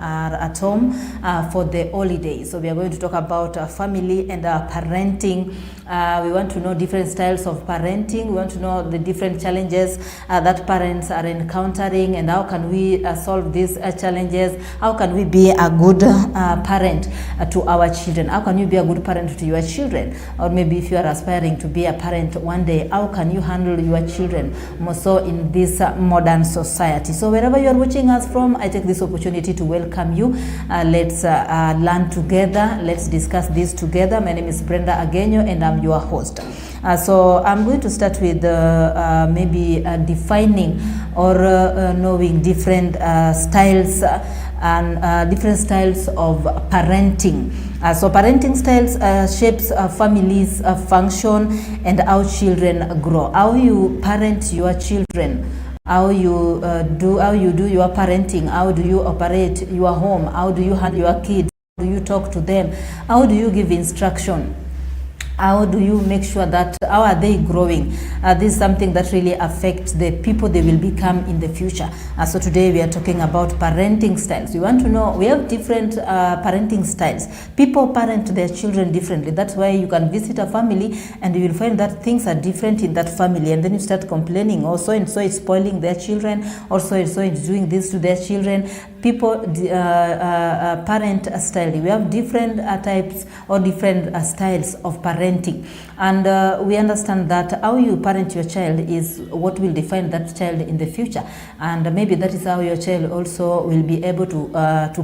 are at home for the holidays. So we are going to talk about family and parenting. We want to know different styles of parenting. We want to know the different challenges that parents are encountering, and how can we solve these challenges. How can we be a good parent to our children? How can you be a good parent to your children? Or maybe if you are aspiring to be a parent one day, how can you handle your children more so in this modern society? So wherever you are watching us from, I take this opportunity to welcome you. Let's learn together. Let's discuss this together. My name is Brenda Agenyo and I'm your host. So I'm going to start with maybe defining or knowing different styles and different styles of parenting. So parenting styles shapes families function and how children grow. How you parent your children, how you do your parenting, how do you operate your home, how do you handle your kids, how do you talk to them, how do you give instruction, how do you make sure that, how are they growing? This is something that really affects the people they will become in the future. So today we are talking about parenting styles. We want to know, we have different parenting styles. People parent their children differently. That's why you can visit a family and you will find that things are different in that family, and then you start complaining, oh, so and so is spoiling their children, or so and so is doing this to their children. People parent style. We have different types or different styles of parenting, and we understand that how you parent your child is what will define that child in the future, and maybe that is how your child also will be able to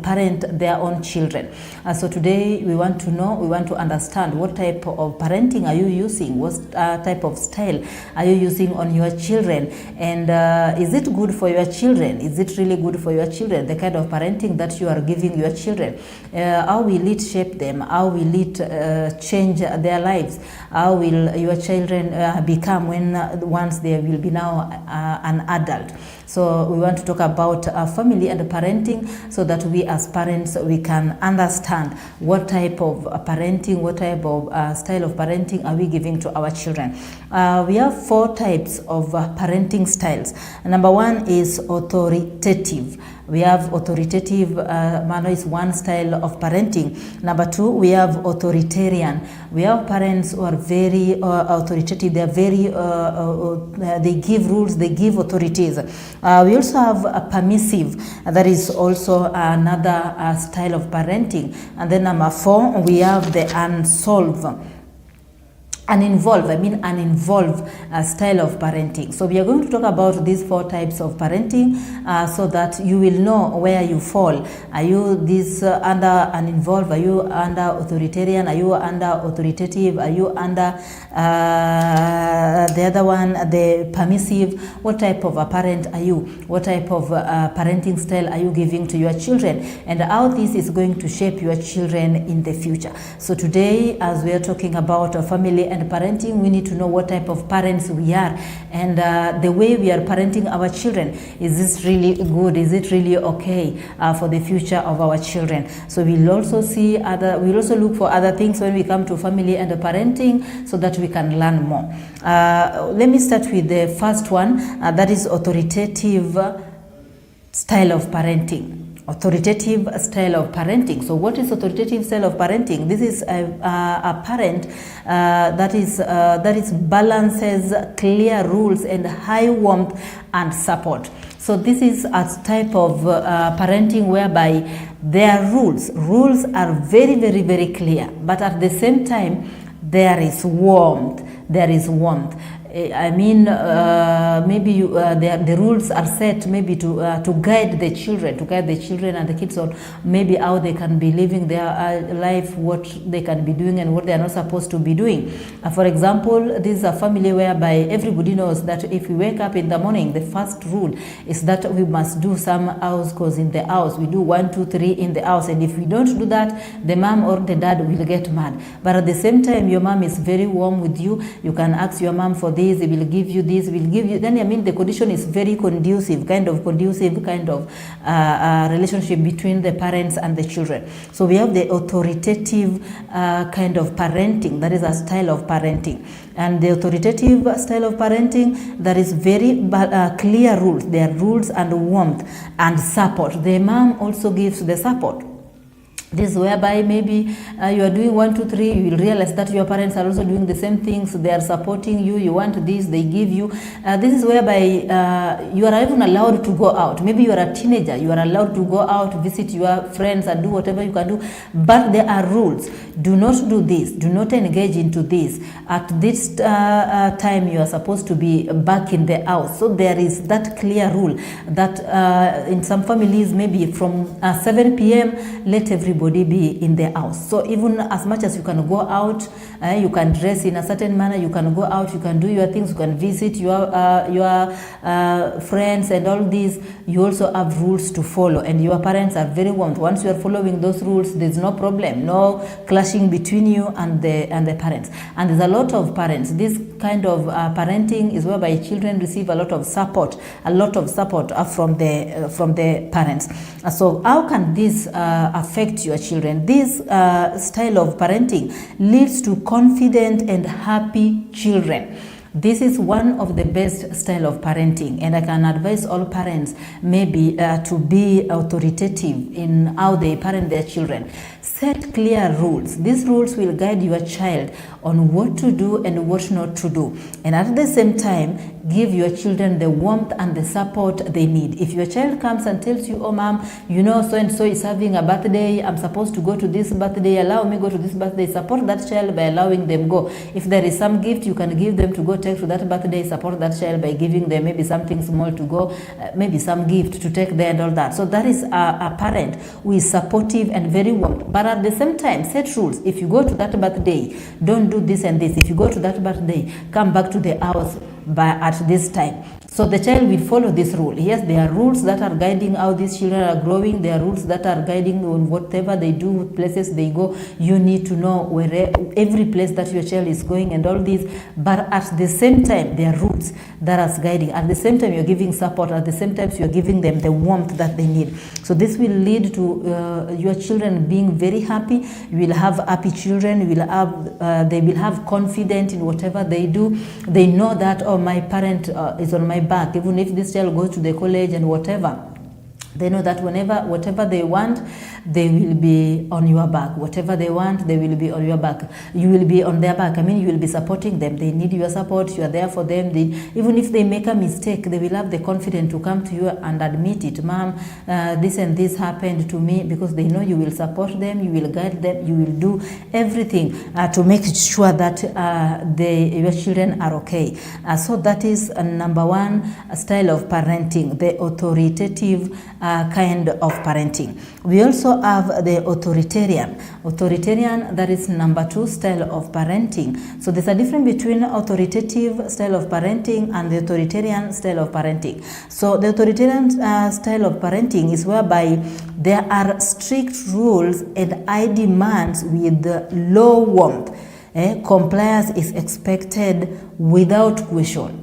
parent their own children. So today we want to know, we want to understand what type of parenting are you using, what type of style are you using on your children, and is it good for your children? Is it really good for your children? The kind of parenting that you are giving your children, how will it shape them? How will it change their lives? How will your children become once they will be now an adult? So we want to talk about family and parenting, so that we as parents, we can understand what type of parenting, what type of style of parenting are we giving to our children. We have 4 types of parenting styles. Number 1 is authoritative. We have authoritative manner is one style of parenting. Number 2, we have authoritarian. We have parents who are very authoritative. They are very they give rules, they give authorities. We also have a permissive. That is also another style of parenting. And then number 4, we have the uninvolved style of parenting. So we are going to talk about these 4 types of parenting, so that you will know where you fall. Are you this under uninvolved? Are you under authoritarian? Are you under authoritative? Are you under the other one, the permissive? What type of a parent are you? What type of parenting style are you giving to your children? And how this is going to shape your children in the future. So today, as we are talking about family and parenting, we need to know what type of parents we are, and the way we are parenting our children. Is this really good? Is it really okay for the future of our children? So we'll also look for other things when we come to family and parenting, so that we can learn more. Let me start with the first one, that is authoritative style of parenting. Authoritative style of parenting. So what is authoritative style of parenting? This is a parent that is balances clear rules and high warmth and support. So this is a type of parenting whereby their rules are very, very, very clear, but at the same time there is warmth. I mean, maybe the rules are set maybe to guide the children and the kids on maybe how they can be living their life, what they can be doing and what they are not supposed to be doing. For example, this is a family whereby everybody knows that if we wake up in the morning, the first rule is that we must do some house chores in the house. We do 1, 2, 3 in the house, and if we don't do that, the mom or the dad will get mad. But at the same time, your mom is very warm with you. You can ask your mom for this this, he will give you this, he will give you, then I mean the condition is very conducive kind of relationship between the parents and the children. So we have the authoritative kind of parenting, that is a style of parenting. And the authoritative style of parenting, there is very clear rules. There are rules and warmth and support. The mom also gives the support. This whereby maybe you are doing 1, 2, 3, you will realize that your parents are also doing the same things. They are supporting you. You want this, they give you. This is whereby you are even allowed to go out. Maybe you are a teenager. You are allowed to go out, visit your friends and do whatever you can do. But there are rules. Do not do this. Do not engage into this. At this time, you are supposed to be back in the house. So there is that clear rule that in some families, maybe from 7 p.m., let everybody be in the house. So even as much as you can go out, you can dress in a certain manner, you can go out, you can do your things, you can visit your friends and all these. You also have rules to follow, and your parents are very warm. Once you are following those rules, there's no problem, no clashing between you and the parents. And there's a lot of parents. This kind of parenting is whereby children receive a lot of support from the parents. So how can this affect your children? This style of parenting leads to confident and happy children. This is one of the best style of parenting, and I can advise all parents maybe to be authoritative in how they parent their children. Set clear rules. These rules will guide your child on what to do and what not to do. And at the same time, give your children the warmth and the support they need. If your child comes and tells you, oh mom, you know, so and so is having a birthday, I'm supposed to go to this birthday, allow me go to this birthday, support that child by allowing them go. If there is some gift you can give them to go take to that birthday, support that child by giving them maybe something small to go, maybe some gift to take there and all that. So that is a parent who is supportive and very warm. But at the same time, set rules. If you go to that birthday, don't do this and this. If you go to that birthday, come back to the house at this time. So the child will follow this rule. Yes, there are rules that are guiding how these children are growing. There are rules that are guiding on whatever they do, places they go. You need to know where every place that your child is going and all this. But at the same time, there are rules that are guiding. At the same time, you're giving support. At the same time, you're giving them the warmth that they need. So this will lead to your children being very happy. You will have happy children. You will have, they will have confidence in whatever they do. They know that, oh, my parent is on my back. Even if this child goes to the college and whatever, they know that whatever they want, they will be on your back. Whatever they want, they will be on your back. You will be on their back. I mean, you will be supporting them. They need your support. You are there for them. Even if they make a mistake, they will have the confidence to come to you and admit it. Mom, this and this happened to me, because they know you will support them, you will guide them, you will do everything to make sure that your children are okay. So that is number one style of parenting, the authoritative kind of parenting. We also have the authoritarian. Authoritarian, that is number two style of parenting. So there's a difference between authoritative style of parenting and the authoritarian style of parenting. So the authoritarian style of parenting is whereby there are strict rules and high demands with low warmth. Compliance is expected without question.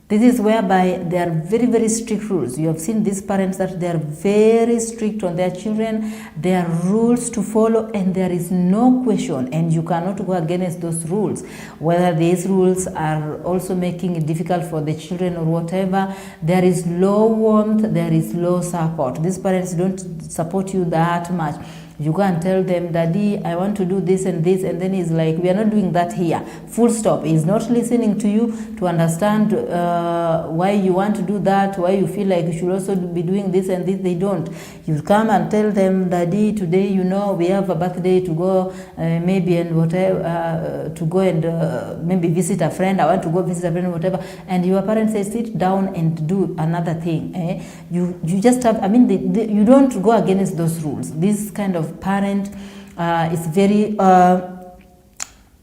This is whereby there are very, very strict rules. You have seen these parents that they are very strict on their children. There are rules to follow and there is no question, and you cannot go against those rules. Whether these rules are also making it difficult for the children or whatever, there is low warmth, there is low support. These parents don't support you that much. You go and tell them, Daddy, I want to do this and this, and then he's like, we are not doing that here. Full stop. He's not listening to you to understand why you want to do that, why you feel like you should also be doing this and this. They don't. You come and tell them, Daddy, today, you know, we have a birthday to go, maybe and whatever, to go and maybe visit a friend. I want to go visit a friend or whatever. And your parents say, sit down and do another thing. You just have, I mean, you don't go against those rules. This kind of parent is very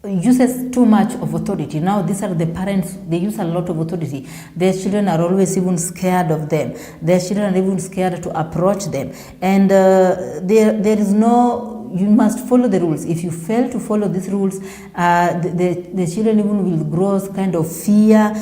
uses too much of authority. Now these are the parents, they use a lot of authority. Their children are always even scared of them. Their children are even scared to approach them, and there is no you must follow the rules. If you fail to follow these rules, the children even will grow kind of fear.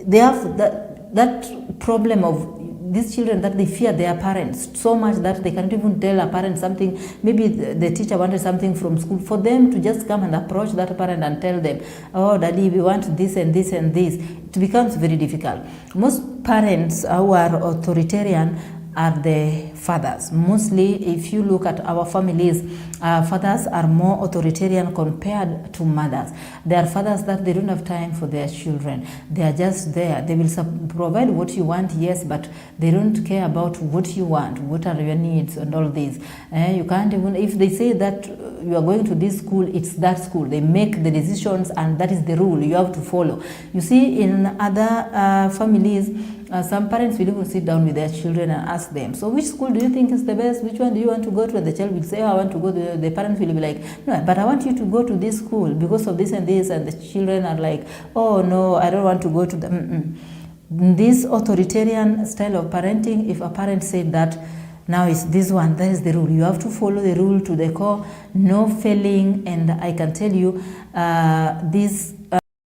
They have that problem of these children that they fear their parents so much that they can't even tell a parent something. Maybe the teacher wanted something from school, for them to just come and approach that parent and tell them, oh daddy, we want this and this and this. It becomes very difficult. Most parents who are authoritarian are the fathers. Mostly, if you look at our families, fathers are more authoritarian compared to mothers. There are fathers that they don't have time for their children. They are just there. They will provide what you want, yes, but they don't care about what you want, what are your needs and all this. You can't even, if they say that you are going to this school, it's that school. They make the decisions and that is the rule you have to follow. You see, in other families, some parents will even sit down with their children and ask them, so which school do you think is the best? Which one do you want to go to? And the child will say, oh, I want to go to, the parents will be like, no, but I want you to go to this school because of this and this. And the children are like, oh no, I don't want to go to the This authoritarian style of parenting, if a parent said that, now it's this one, that is the rule. You have to follow the rule to the core, no failing. And I can tell you, this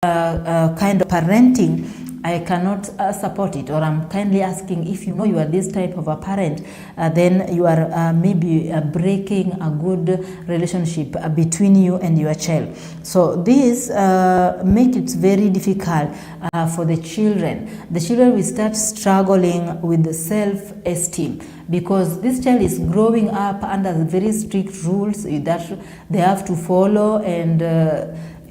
kind of parenting, I cannot support it, or I'm kindly asking, if you know you are this type of a parent, then you are maybe breaking a good relationship between you and your child. So this make it very difficult for the children. The children will start struggling with self-esteem, because this child is growing up under very strict rules that they have to follow, and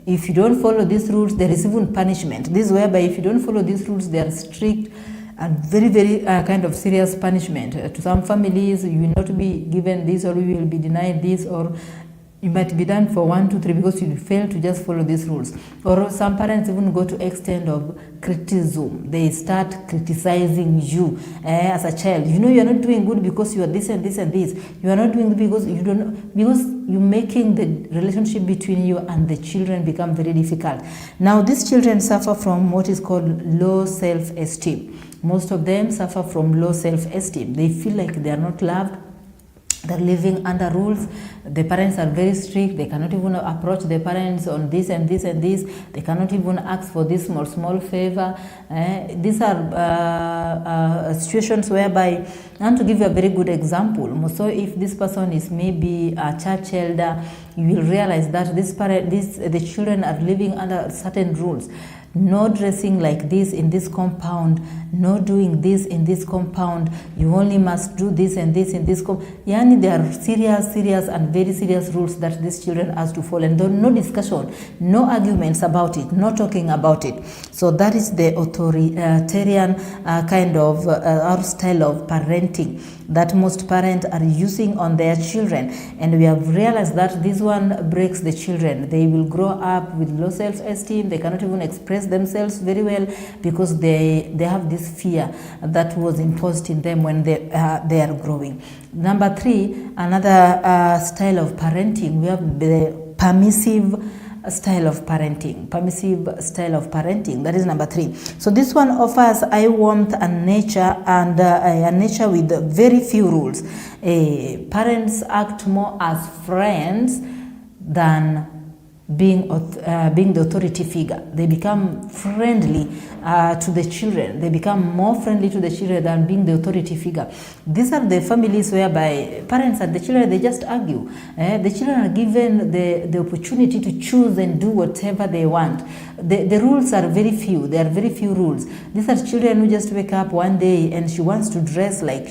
if you don't follow these rules, there is even punishment. This is whereby if you don't follow these rules, they are strict and very, very kind of serious punishment. To some families, you will not be given this, or you will be denied this, or you might be done for 1, 2, 3 because you fail to just follow these rules. Or some parents even go to extent of criticism. They start criticizing you as a child. You know you are not doing good because you are this and this and this. You are not doing good because you don't, because you're making the relationship between you and the children become very difficult. Now these children suffer from what is called low self-esteem. Most of them suffer from low self-esteem. They feel like they are not loved. They're living under rules. The parents are very strict. They cannot even approach the parents on this and this and this. They cannot even ask for this small favor. These are situations whereby, I want to give you a very good example. So if this person is maybe a church elder, you will realize that the children are living under certain rules. No dressing like this in this compound, no doing this in this compound, you only must do this and this in this Yani there are serious and very serious rules that these children have to follow, and no discussion, no arguments about it, no talking about it. So that is the authoritarian kind of our style of parenting that most parents are using on their children, and we have realized that this one breaks the children. They will grow up with low self-esteem. They cannot even express themselves very well because they have this fear that was imposed in them when they are growing. Number 3, another style of parenting, we have the permissive style of parenting. Permissive style of parenting, that is number 3. So this one offers eye warmth and nature, and a nature with very few rules. Parents act more as friends than being the authority figure. They become friendly to the children. They become more friendly to the children than being the authority figure. These are the families whereby parents and the children, they just argue. The children are given the opportunity to choose and do whatever they want. The rules are very few. There are very few rules. These are children who just wake up one day and she wants to dress like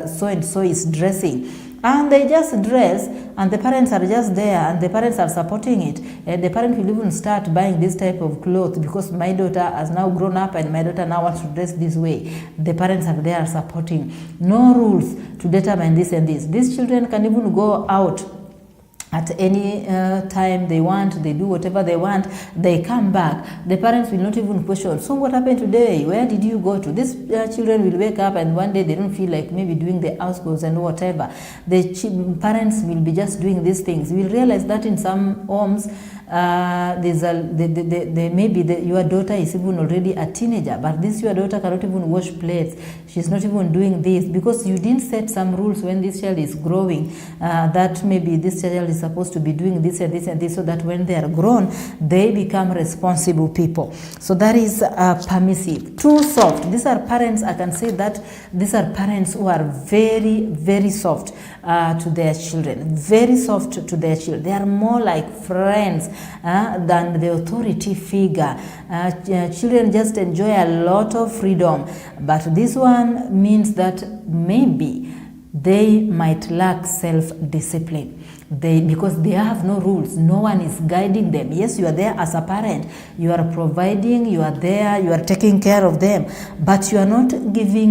so and so is dressing. And they just dress, and the parents are just there, and the parents are supporting it. And the parent will even start buying this type of clothes because my daughter has now grown up and my daughter now wants to dress this way. The parents are there supporting. No rules to determine this and this. These children can even go out at any time they want. They do whatever they want. They come back. The parents will not even question, so what happened today? Where did you go to? These children will wake up and one day they don't feel like maybe doing the house chores and whatever. The parents will be just doing these things. We'll realize that in some homes, there's a maybe your daughter is even already a teenager, but this your daughter cannot even wash plates. She's not even doing this because you didn't set some rules when this child is growing, that maybe this child is supposed to be doing this and this and this, so that when they are grown, they become responsible people. So that is permissive. Too soft. These are parents, I can say that these are parents who are very, very soft to their children, very soft to their children. They are more like friends than the authority figure. Children just enjoy a lot of freedom, but this one means that maybe they might lack self-discipline. Because they have no rules, no one is guiding them. Yes, you are there as a parent, you are providing, you are there, you are taking care of them, but you are not giving